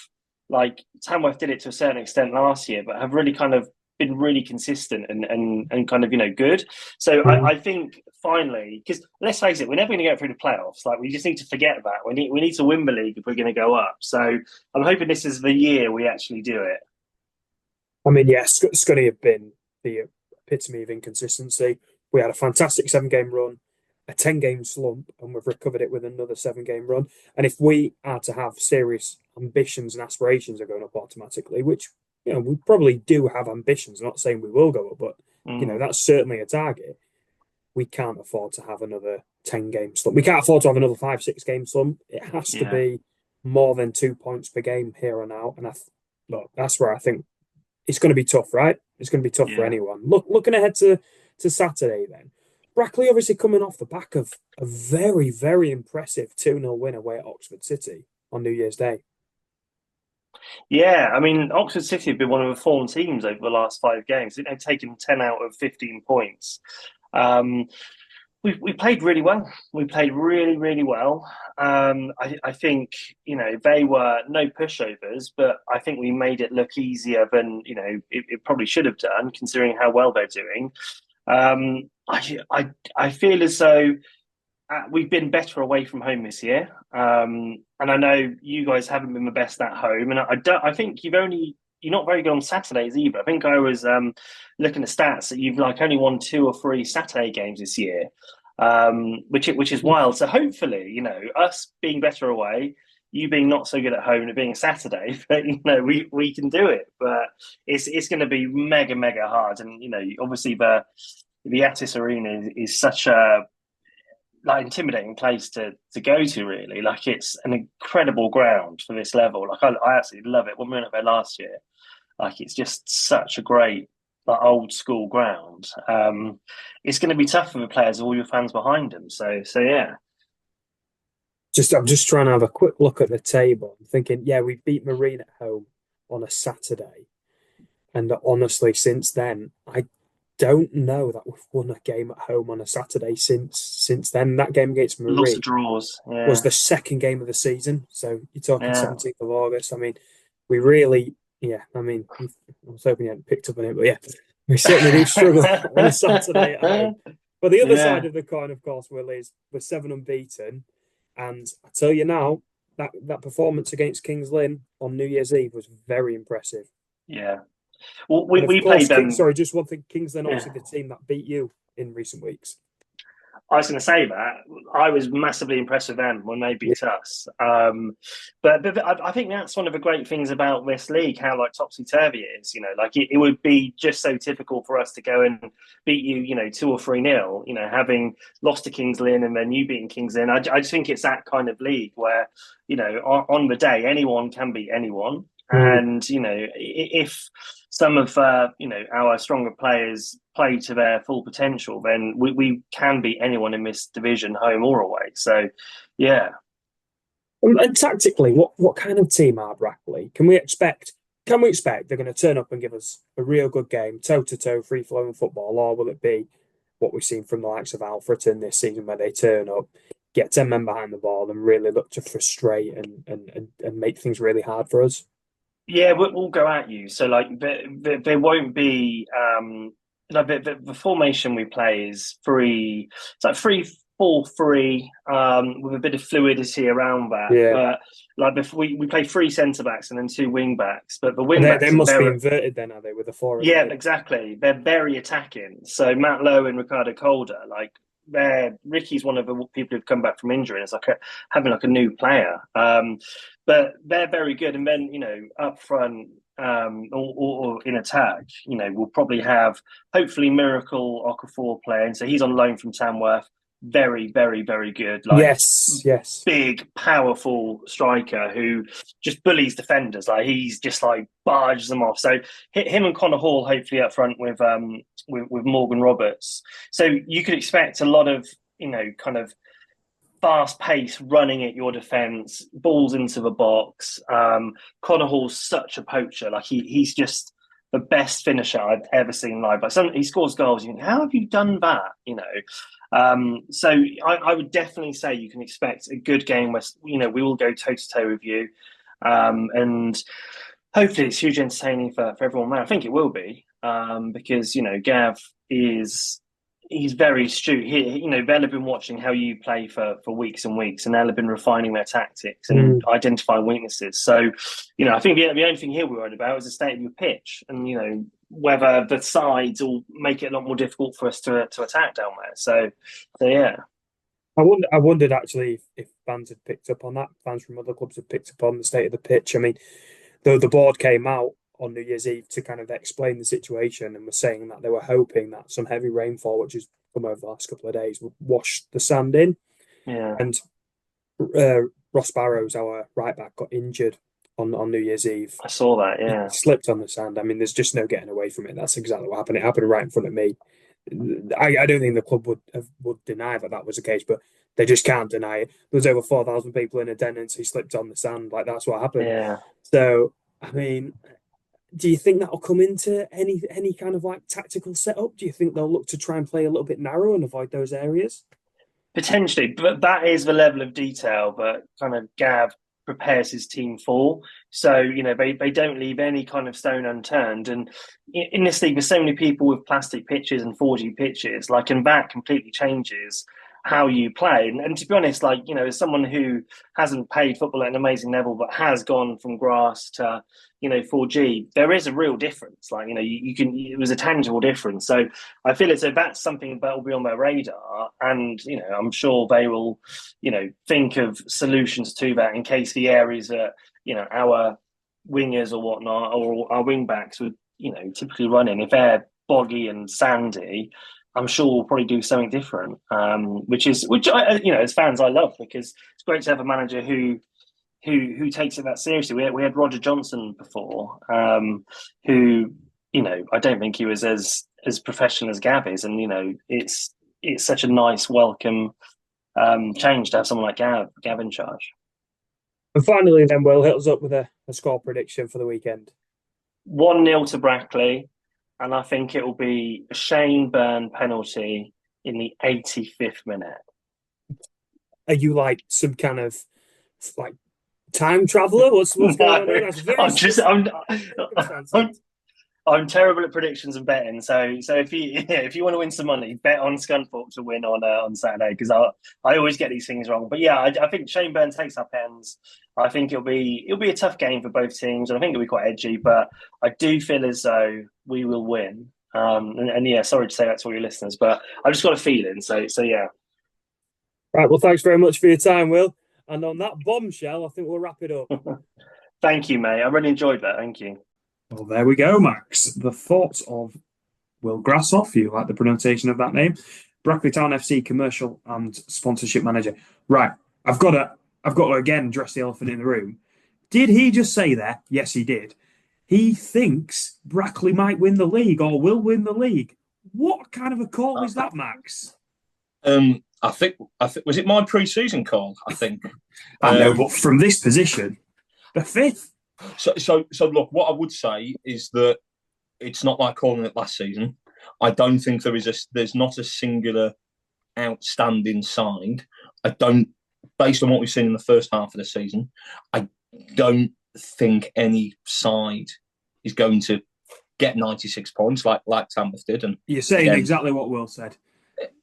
Tamworth did it to a certain extent last year, but have really kind of been really consistent and kind of good. So I think finally, because let's face it, we're never going to get through the playoffs. We just need to forget that. We need to win the league if we're going to go up. So I'm hoping this is the year we actually do it. I mean, yeah, Scunny have been the epitome of inconsistency. We had a fantastic 7-game run, a 10-game slump, and we've recovered it with another 7-game run. And if we are to have serious ambitions and aspirations of going up automatically, which we probably do have ambitions. I'm not saying we will go up, but that's certainly a target. We can't afford to have another 10-game slump. We can't afford to have another 5-6 game slump. It has to be more than 2 points per game here on out. And look, that's where I think it's going to be tough, right? It's going to be tough for anyone. Looking ahead to Saturday then. Brackley obviously coming off the back of a very, very impressive 2-0 win away at Oxford City on New Year's Day. Yeah, I mean, Oxford City have been one of the form teams over the last 5 games. They've taken 10 out of 15 points. We played really well. We played really, really well. I think, they were no pushovers, but I think we made it look easier than, it probably should have done, considering how well they're doing. I feel as though we've been better away from home this year. And I know you guys haven't been the best at home. And I think you're not very good on Saturdays either. I think I was looking at stats that you've only won 2 or 3 Saturday games this year, which is wild. So hopefully, us being better away, you being not so good at home, and it being a Saturday, but we can do it. But it's going to be mega mega hard, and obviously the Attis Arena is such a intimidating place to go to, really. It's an incredible ground for this level. I absolutely love it. When we went up there last year, it's just such a great old school ground. It's going to be tough for the players, all your fans behind them. So yeah. I'm just trying to have a quick look at the table. I'm thinking, we beat Marine at home on a Saturday, and honestly, since then, I don't know that we've won a game at home on a Saturday since then. That game against Marine, lots of draws, was the second game of the season. So you're talking 17th of August. I mean, we really, I mean, I was hoping you hadn't picked up on it, but we certainly do struggle on a Saturday at home. But the other side of the coin, of course, Will, is we're 7 unbeaten. And I tell you now, that performance against Kings Lynn on New Year's Eve was very impressive. Yeah. Well, we played them. Sorry, just one thing. Kings Lynn, obviously the team that beat you in recent weeks. I was going to say that I was massively impressed with them when they beat us. But I think that's one of the great things about this league, how topsy-turvy it is. It would be just so typical for us to go and beat you, 2 or 3-0, having lost to Kings Lynn and then you beating Kings Lynn. I just think it's that kind of league where, on the day, anyone can beat anyone. And, if some of, our stronger players play to their full potential, then we can beat anyone in this division, home or away. So, yeah. And tactically, what kind of team are Brackley? Can we expect they're going to turn up and give us a real good game, toe-to-toe, free-flowing football, or will it be what we've seen from the likes of Alfreton this season, where they turn up, get 10 men behind the ball and really look to frustrate and make things really hard for us? Yeah, we'll go at you. So there won't be the formation we play is 3. It's 3-4-3 with a bit of fluidity around that. Yeah. But we play 3 centre backs and then 2 wing backs. But the wing backs they must be inverted then, are they, with the 4? Yeah, exactly. They're very attacking. So Matt Lowe and Ricardo Calder, Ricky's one of the people who've come back from injury. It's having a new player. But they're very good. And then, up front or in attack, we'll probably have, hopefully, Miracle Okafor playing. So he's on loan from Tamworth. Very, very, very good. Yes. Big, powerful striker who just bullies defenders. He's just barges them off. So him and Connor Hall, hopefully up front with Morgan Roberts. So you could expect a lot of, kind of fast pace running at your defence, balls into the box. Connor Hall's such a poacher. He's just the best finisher I've ever seen live. He scores goals. You think, how have you done that? So I would definitely say you can expect a good game where, we will go toe to toe with you. And hopefully it's hugely entertaining for everyone there. I think it will be, because, Gav he's very astute. They'll have been watching how you play for weeks and weeks, and they'll have been refining their tactics and identifying weaknesses. So, I think the only thing he'll be worried about is the state of your pitch, and whether the sides will make it a lot more difficult for us to attack down there. So yeah. I wondered actually if fans had picked up on that. Fans from other clubs had picked up on the state of the pitch. I mean, the board came out on New Year's Eve to kind of explain the situation and was saying that they were hoping that some heavy rainfall, which has come over the last couple of days, would wash the sand in. Yeah. And Ross Barrows, our right back, got injured on New Year's Eve. I saw that. Yeah, He slipped on the sand. I mean, there's just no getting away from it. That's exactly what happened. It happened right in front of me. I don't think the club would deny that was the case, but they just can't deny it. There was over 4,000 people in attendance. He slipped on the sand. Like, that's what happened. yeah. So, I mean, do you think that'll come into any kind of like tactical setup? Do you think they'll look to try and play a little bit narrow and avoid those areas? Potentially, but that is the level of detail that kind of Gav prepares his team for. So, they don't leave any kind of stone unturned. And in this league, there's so many people with plastic pitches and 4G pitches, and that completely changes how you play. And to be honest, as someone who hasn't played football at an amazing level, but has gone from grass to, 4G, there is a real difference. It was a tangible difference. So I feel as though that's something that will be on their radar. And, I'm sure they will, think of solutions to that in case the areas that, our wingers or whatnot, or our wing backs would, typically run in, if they're boggy and sandy, I'm sure we'll probably do something different, which I, as fans, I love, because it's great to have a manager who takes it that seriously. We had Roger Johnson before, who, I don't think he was as professional as Gav is, and it's such a nice, welcome change to have someone like Gav in charge. And finally, then, Will, hit us up with a score prediction for the weekend. 1-0 to Brackley. And I think it will be a Shane Byrne penalty in the 85th minute. Are you like some kind of time traveler? What's going on? That's very I'm terrible at predictions and betting. So if you want to win some money, bet on Scunthorpe to win on Saturday, because I always get these things wrong. But yeah, I think Shane Byrne takes our pens. I think it'll be a tough game for both teams, and I think it'll be quite edgy. But I do feel as though we will win. And yeah, sorry to say that to all your listeners, but I've just got a feeling. So yeah. Right. Well, thanks very much for your time, Will. And on that bombshell, I think we'll wrap it up. Thank you, mate. I really enjoyed that. Thank you. Well, there we go, Max. The thoughts of Will Grassoff. You like the pronunciation of that name? Brackley Town FC commercial and sponsorship manager. Right. I've got to again address the elephant in the room. Did he just say there? Yes, he did. He thinks Brackley might win the league or will win the league. What kind of a call is that, Max? I think was it my pre-season call? I think I know, but from this position, the fifth. So look, what I would say is that it's not like calling it last season. I don't think there's not a singular outstanding side. Based on what we've seen in the first half of the season, I don't think any side is going to get 96 points like Tamworth did. And you're saying exactly what Will said.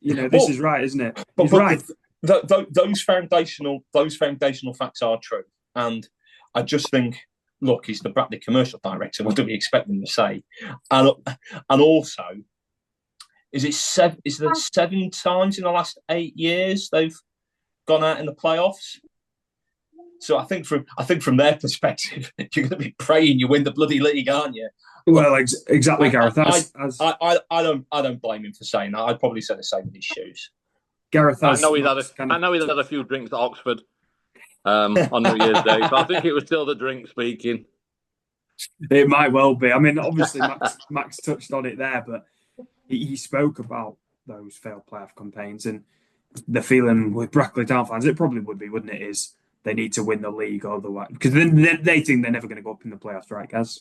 This is right, isn't it? He's right. Those foundational facts are true, and I just think, look, he's the Brackley commercial director. What do we expect him to say? And also, is there 7 times in the last 8 years they've gone out in the playoffs? So I think from their perspective, you're going to be praying you win the bloody league, aren't you? Well, exactly, Gareth. I don't blame him for saying that. I'd probably say the same in his shoes. Gareth, I know he's had a few drinks at Oxford on New Year's Day, so I think it was still the drink speaking. It might well be. I mean, obviously, Max touched on it there, but he spoke about those failed playoff campaigns, and the feeling with Brackley Town fans, it probably would be, wouldn't it? Is they need to win the league otherwise, because then they think they're never going to go up in the playoffs, right, guys?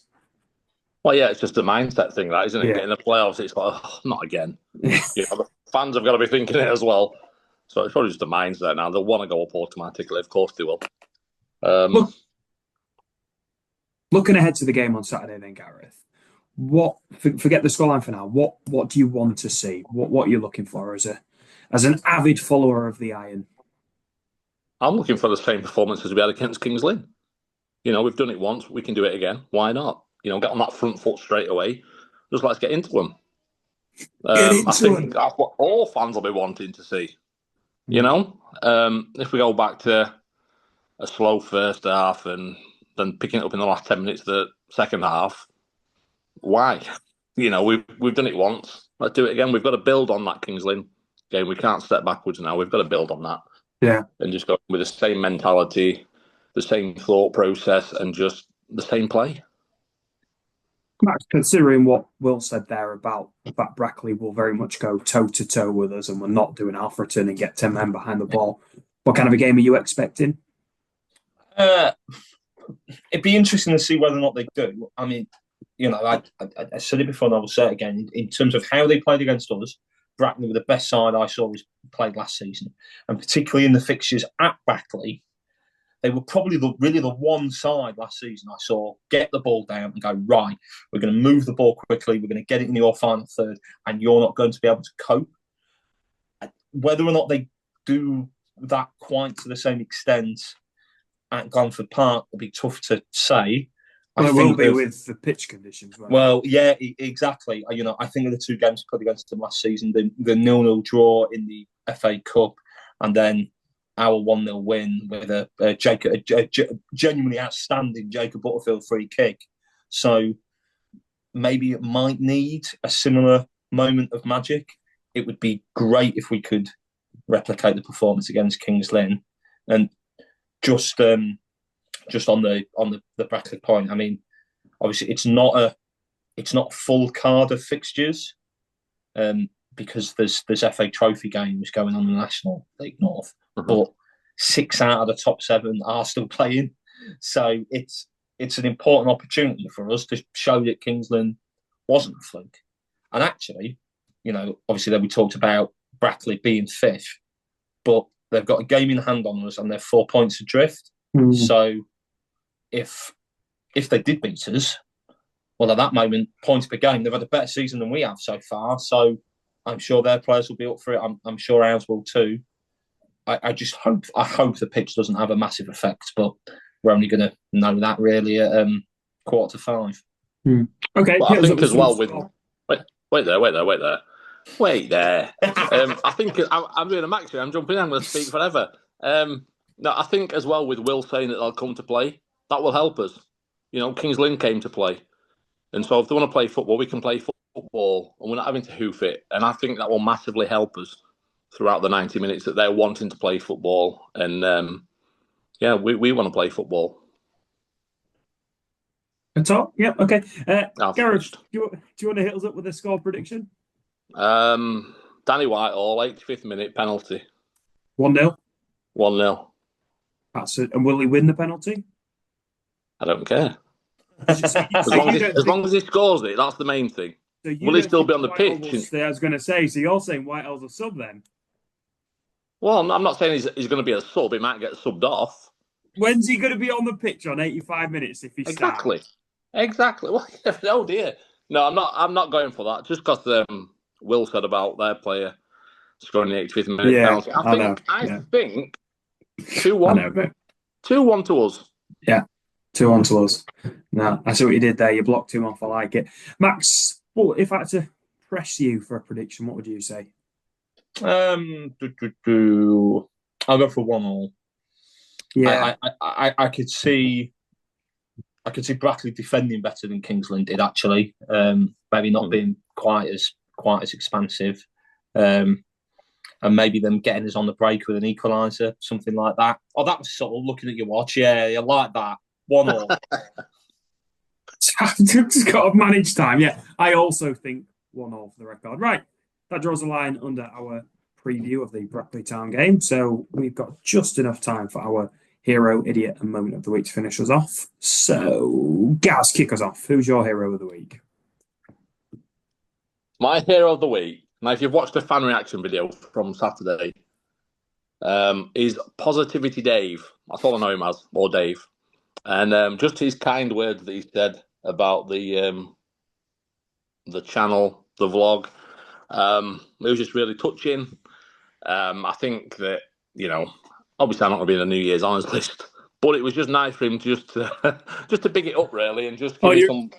Well, yeah, it's just a mindset thing, that, isn't it? Yeah. Getting the playoffs, it's like, not again. The fans have got to be thinking it as well. So it's probably just a mindset now. They'll want to go up automatically. Of course they will. Looking ahead to the game on Saturday, then, Gareth, forget the scoreline for now. What do you want to see? What are you looking for as an avid follower of the Iron? I'm looking for the same performance as we had against Kings Lynn. We've done it once. We can do it again. Why not? Get on that front foot straight away. Just let's get into them. I think that's what all fans will be wanting to see. If we go back to a slow first half and then picking it up in the last 10 minutes of the second half, why? We've done it once. Let's do it again. We've got to build on that Kings Lynn game. We can't step backwards now. We've got to build on that. Yeah. And just go with the same mentality, the same thought process, and just the same play. Max, considering what Will said there about Brackley will very much go toe to toe with us and we're not doing Alfreton and get 10 men behind the ball, what kind of a game are you expecting? It'd be interesting to see whether or not they do. I mean, I said it before and I will say it again. In terms of how they played against us, Brackley were the best side I saw was played last season. And particularly in the fixtures at Brackley, they were probably really the one side last season I saw get the ball down and go, right, we're going to move the ball quickly, we're going to get it in your final third, and you're not going to be able to cope. Whether or not they do that quite to the same extent at Glanford Park will be tough to say. Well, it will be with the pitch conditions. Well, yeah, exactly. I think of the two games played against them last season, the 0-0 draw in the FA Cup, and then our 1-0 win with a genuinely outstanding Jacob Butterfield free kick. So maybe it might need a similar moment of magic. It would be great if we could replicate the performance against Kings Lynn. And just on the Brackley point, I mean, obviously it's not a full card of fixtures, because there's FA Trophy games going on in the National League North, but 6 out of the top 7 are still playing, so it's an important opportunity for us to show that Kings Lynn wasn't a fluke. And actually, obviously then we talked about Brackley being 5th, but they've got a game in hand on us and they're 4 points adrift. So if they did beat us, well, at that moment, points per game, they've had a better season than we have so far. So I'm sure their players will be up for it. I'm sure ours will too. I just hope the pitch doesn't have a massive effect, but we're only going to know that really at 4:45. Okay. Well, I think as well with wait there. I think I'm doing a max here. I'm jumping in. I'm going to speak forever. No, I think as well with Will saying that they'll come to play, that will help us. Kings Lynn came to play, and so if they want to play football, we can play football, and we're not having to hoof it. And I think that will massively help us throughout the 90 minutes that they're wanting to play football. And we want to play football. At all? Yeah, okay. Gareth, do you want to hit us up with a score prediction? Danny Whitehall, 85th minute penalty. 1-0? 1-0. That's it. And will he win the penalty? I don't care. As long as he scores it, that's the main thing. So will he still be on the pitch? I was going to say, so you're saying Whitehall's a sub then? Well, I'm not saying he's going to be a sub. He might get subbed off. When's he going to be on the pitch on 85 minutes if he starts? Exactly. Well, oh dear. No, I'm not going for that. Just because Will said about their player scoring the 85th minute penalty. I think 2-1. 2-1 to us. Yeah, 2-1 to us. No, I see what you did there. You blocked him off. I like it. Max, well, if I had to press you for a prediction, what would you say? I'll go for 1-1. Yeah, I could see Brackley defending better than Kings Lynn did actually. Maybe not being quite as expansive, and maybe them getting us on the break with an equaliser, something like that. Oh, that was sort of looking at your watch. Yeah, you like that 1-1. Just got to manage time. Yeah, I also think 1-0 for the record. Right, that draws a line under our preview of the Brackley Town game. So we've got just enough time for our hero, idiot, and moment of the week to finish us off. So, Gaz, kick us off. Who's your hero of the week? My hero of the week, now if you've watched the fan reaction video from Saturday, is Positivity Dave. That's all I know him as, or Dave. And just his kind words that he said about the channel, the vlog. It was just really touching. I think that, obviously I'm not going to be in the New Year's honours list, but it was just nice for him just to big it up really and just give me some.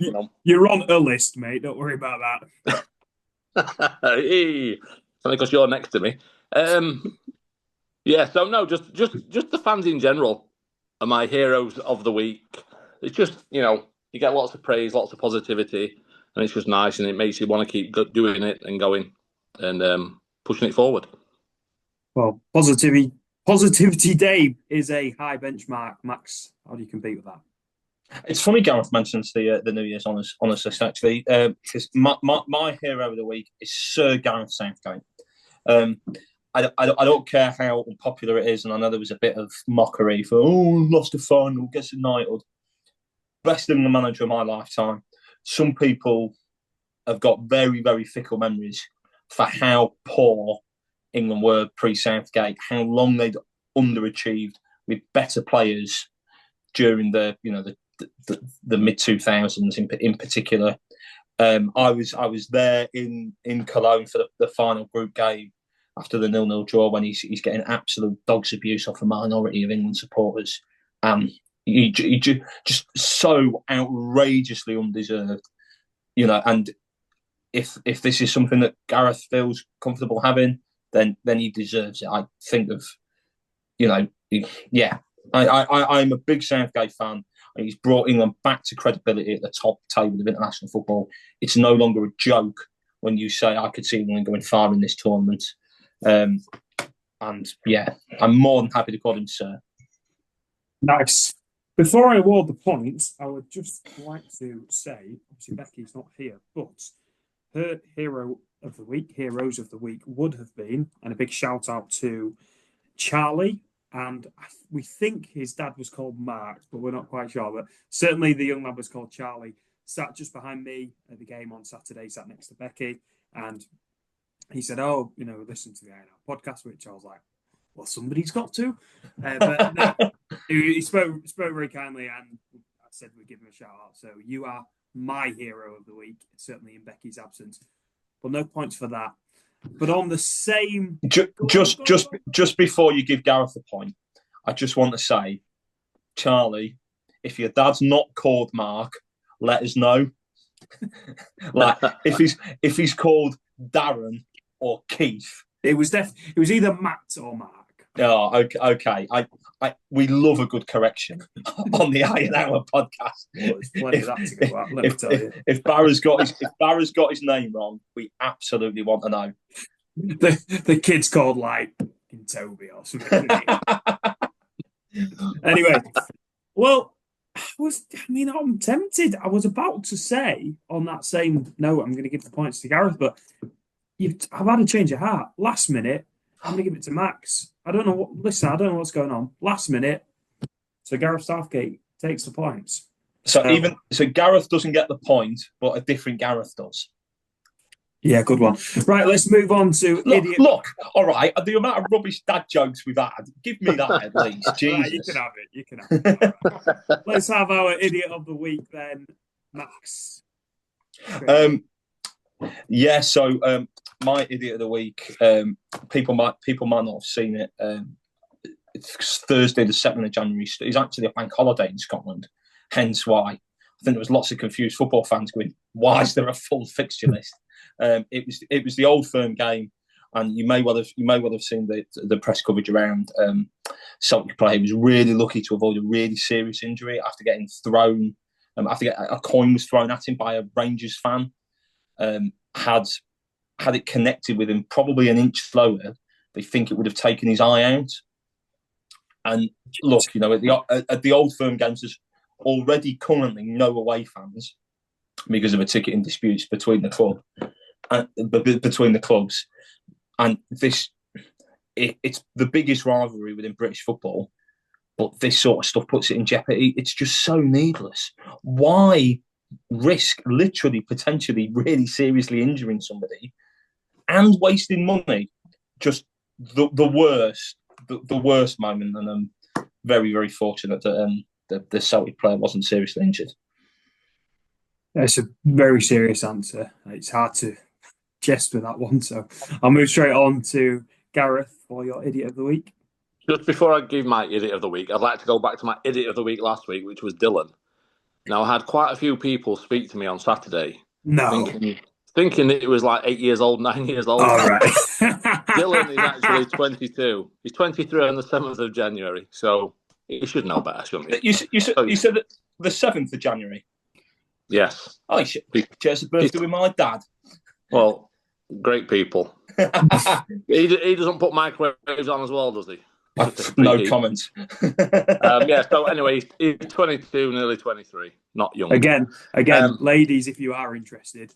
You're on a list, mate. Don't worry about that. Hey, only because you're next to me. So no, just the fans in general are my heroes of the week. It's just you get lots of praise, lots of positivity, and it's just nice, and it makes you want to keep doing it and going and pushing it forward. Well, positivity Positivity Day is a high benchmark. Max, how do you compete with that? It's funny Gareth mentions the New Year's honours list, actually, because my hero of the week is Sir Gareth Southgate. I don't care how unpopular it is, and I know there was a bit of mockery for, lost a final, gets United. Best England manager of my lifetime. Some people have got very, very fickle memories for how poor England were pre-Southgate, how long they'd underachieved with better players during the mid-2000s in particular. I was there in Cologne for the final group game after the 0-0 draw when he's getting absolute dog's abuse off a minority of England supporters. He just so outrageously undeserved, and if this is something that Gareth feels comfortable having, then he deserves it. I think of, I'm a big Southgate fan. He's brought England back to credibility at the top table of international football. It's no longer a joke when you say, I could see England going far in this tournament. I'm more than happy to call him Sir. Nice. Before I award the points, I would just like to say, obviously Becky's not here, but her heroes of the week would have been, and a big shout out to Charlie, and we think his dad was called Mark, but we're not quite sure. But certainly the young lad was called Charlie. Sat just behind me at the game on Saturday, sat next to Becky, and he said, listen to the INR podcast, which I was like, well, somebody's got to. But no, he spoke very kindly, and I said we'd give him a shout out. So you are my hero of the week, certainly in Becky's absence. But no points for that. But on the same... Just before you give Gareth a point, I just want to say, Charlie, if your dad's not called Mark, let us know. if he's called Darren or Keith. It was either Matt or Mark. Oh, okay. We love a good correction on the Iron Hour podcast. Well, there's plenty of that to go out, let me tell you. If Barrows got his name wrong, we absolutely want to know. The kid's called like Toby or something. Anyway, well, I'm tempted. I was about to say on that same note, I'm going to give the points to Gareth, but I've had a change of heart. Last minute, I'm going to give it to Max. I don't know what's going on. Last minute, so Gareth Southgate takes the points. So Gareth doesn't get the point, but a different Gareth does. Yeah, good one. Right, let's move on to idiot. Look, all right, the amount of rubbish dad jokes we've had, give me that at least. Jesus. Right, you can have it. Right. Let's have our idiot of the week then, Max. So my idiot of the week, people might not have seen it. It's Thursday, the 2nd of January. It's actually a bank holiday in Scotland, hence why I think there was lots of confused football fans going, "Why is there a full fixture list?" It was the Old Firm game, and you may well have seen the press coverage around. Celtic player was really lucky to avoid a really serious injury after getting thrown. After a coin was thrown at him by a Rangers fan. Had it connected with him probably an inch slower, they think it would have taken his eye out. And look, at the Old Firm games, there's already currently no away fans because of a ticketing disputes between the clubs. And it's the biggest rivalry within British football, but this sort of stuff puts it in jeopardy. It's just so needless. Why risk literally, potentially, really seriously injuring somebody and wasting money? Just the worst moment. And I'm very, very fortunate that the Celtic player wasn't seriously injured. It's a very serious answer. It's hard to jest with that one. So I'll move straight on to Gareth for your idiot of the week. Just before I give my idiot of the week, I'd like to go back to my idiot of the week last week, which was Dylan. Now, I had quite a few people speak to me on Saturday. No. Thinking that it was like 8 years old, 9 years old. All right. Dylan is actually 22. He's 23 on the 7th of January. So he should know better, shouldn't he? You said that the 7th of January? Yes. Oh, shares a birthday with my dad. Well, great people. He doesn't put microwaves on as well, does he? No comment. So anyway, he's 22, nearly 23. Not young. Again, ladies, if you are interested.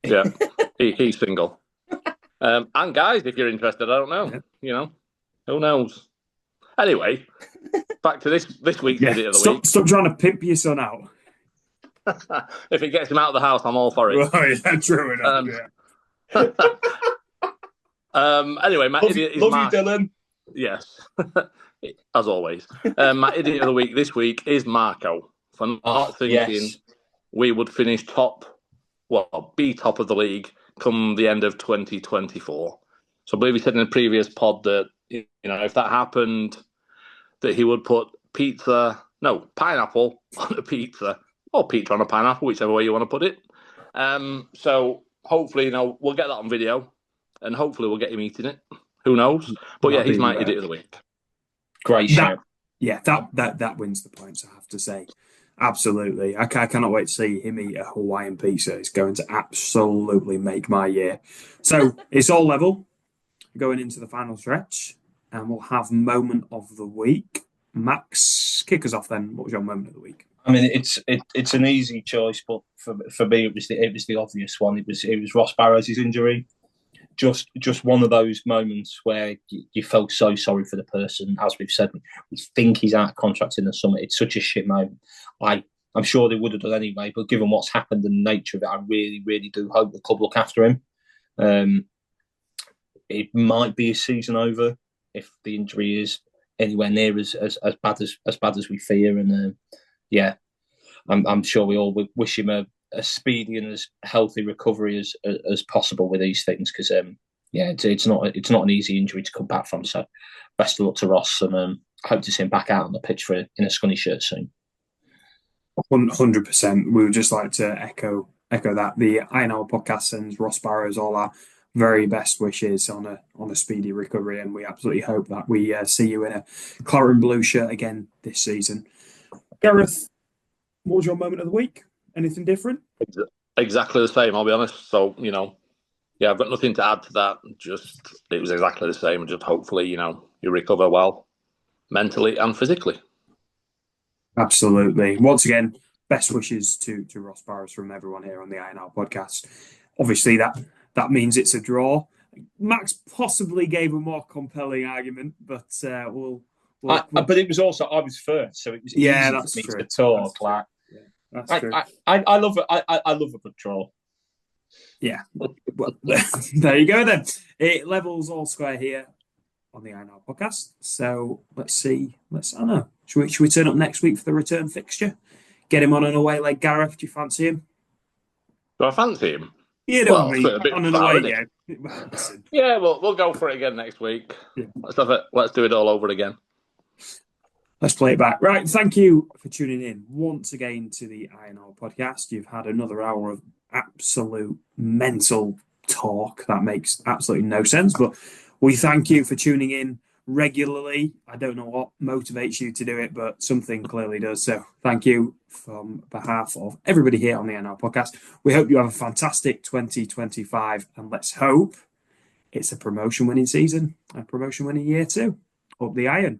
Yeah, he's single. And guys, if you're interested, I don't know. Yeah. Who knows? Anyway, back to this week's idiot of the week. Stop trying to pimp your son out. If it gets him out of the house, I'm all for it. Well, yeah, true enough. Anyway, my idiot is love you, Dylan. Yes, as always. My idiot of the week this week is Marco for not thinking we would finish be top of the league come the end of 2024. So I believe he said in a previous pod that if that happened, that he would put pineapple on a pizza, or pizza on a pineapple, whichever way you want to put it. So hopefully, we'll get that on video, and hopefully we'll get him eating it. Who knows? But yeah, he's my idiot of the week. Great shout. That wins the points, I have to say. Absolutely. I cannot wait to see him eat a Hawaiian pizza. It's going to absolutely make my year. So it's all level going into the final stretch, and we'll have moment of the week. Max, kick us off then. What was your moment of the week? I mean, it's an easy choice, but for me, it was the obvious one. It was Ross Barrows' injury. Just one of those moments where you felt so sorry for the person. As we've said, we think he's out of contract in the summer. It's such a shit moment. I'm sure they would have done anyway, but given what's happened and the nature of it, I really, really do hope the club look after him. It might be a season over if the injury is anywhere near as bad as we fear. And I'm sure we all wish him a speedy and as healthy recovery as possible with these things, because it's not an easy injury to come back from. So best of luck to Ross, and I hope to see him back out on the pitch in a Scunny shirt soon. 100%. We would just like to echo that. The Iron Hour podcast sends Ross Barrows all our very best wishes on a speedy recovery, and we absolutely hope that we see you in a claret and blue shirt again this season. Gareth, what was your moment of the week? Anything different? Exactly the same, I'll be honest. So, I've got nothing to add to that. Just, it was exactly the same. Just hopefully, you recover well, mentally and physically. Absolutely. Once again, best wishes to Ross Barrows from everyone here on the Iron Hour podcast. Obviously, that means it's a draw. Max possibly gave a more compelling argument, but but it was also, I was first, so it was easy for me to talk. That's true. I love it. I love a good draw. Yeah. Well, there you go then. It levels all square here on the Iron Hour podcast. So let's see. I don't know. Should we turn up next week for the return fixture? Get him on an away leg, Gareth. Do you fancy him? Do I fancy him? You know what I mean. On an away game. Yeah, we'll go for it again next week. Yeah. Let's do it all over again. Let's play it back. Right, thank you for tuning in once again to the Iron Hour podcast. You've had another hour of absolute mental talk that makes absolutely no sense, but we thank you for tuning in regularly. I don't know what motivates you to do it, but something clearly does. So thank you from behalf of everybody here on the Iron Hour podcast. We hope you have a fantastic 2025, and let's hope it's a promotion winning season, a promotion winning year too. Up the Iron.